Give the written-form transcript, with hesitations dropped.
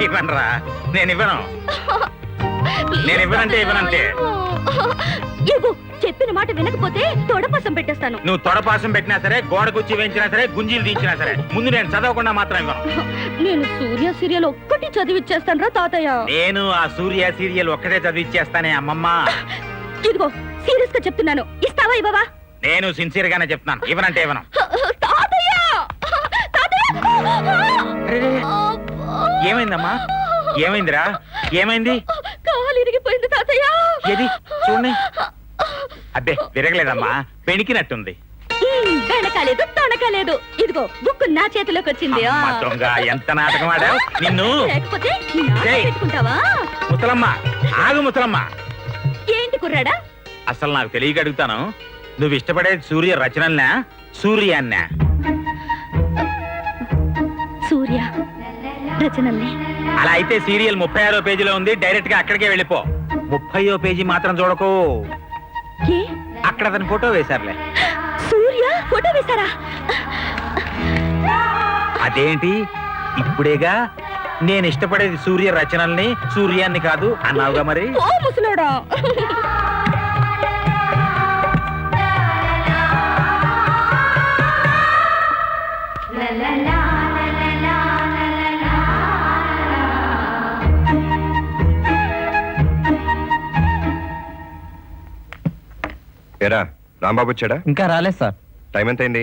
ఇవ్వనరా, నేను ఇవ్వను. నేను ఇవ్వనంటే ఇవ్వనంతే. ఇవ్వు, చెప్పిన మాట వినకపోతే తొడపాసం పెట్టేస్తాను. నువ్వు తొడపాసం పెట్టినా సరే, గోడ కుర్చీ వేయించినా సరే, గుంజీలు తీయించినా సరే, ముందు నేను చదవకుండా మాత్రం ఇవ్వను. నేను సూర్య సీరియల్ ఒక్కటి చదివిచ్చేస్తాను రా తాతయ్య. నేను ఆ సూర్య సీరియల్ ఒక్కటే చదివిచ్చేస్తానే అమ్మమ్మ. ఇదిగో సీరియస్ గా చెప్తున్నాను, ఇస్తావా ఇవ్వవా? నేను సిన్సియర్ గానే చెప్తున్నాను, ఇవ్వనంటే ఇవ్వను. తాతయ్య! ఏమైందమ్మా? ఏమైందిరా? ఏమైంది? కాలు ఇరిగిపోయింది తాతయ్య. ఏది చూడండి. అబ్బే విరగలేదమ్మా, పెణికినట్టుంది. వెనకాలేదు తొనకాలేదు. ఇదిగో బుక్కు నా చేతిలోకి వచ్చింది. అమ్మ దొంగ, ఎంత నాటకం ఆడావు నిన్ను. లేకపోతే పెట్టుకుంటావా? ముసలమ్మ ఆగు, ముసలమ్మ. ఏంటి కుర్రాడా? అసలు నాకు తెలియక అడుగుతాను, నువ్వు ఇష్టపడేది సూర్య రచనల్నా సూర్యాన్నా? సూర్య రచనల్ని. అలా అయితే సీరియల్ 36వ పేజీలో ఉంది, డైరెక్ట్ గా అక్కడికే వెళ్ళిపో. 30వ పేజీ మాత్రం చూడకు, ఏ? అక్కడ అతని ఫోటో వేశారులే. సూర్య ఫోటో వేశారా? అదేంటి ఇప్పుడేగా నేను ఇష్టపడేది సూర్య రచనల్ని సూర్యాన్ని కాదు అన్నావుగా మరి. ఓ ముసలోడా. ఏరా రాంబాబు వచ్చాడా? ఇంకా రాలేదు సార్. టైం ఎంత అయింది?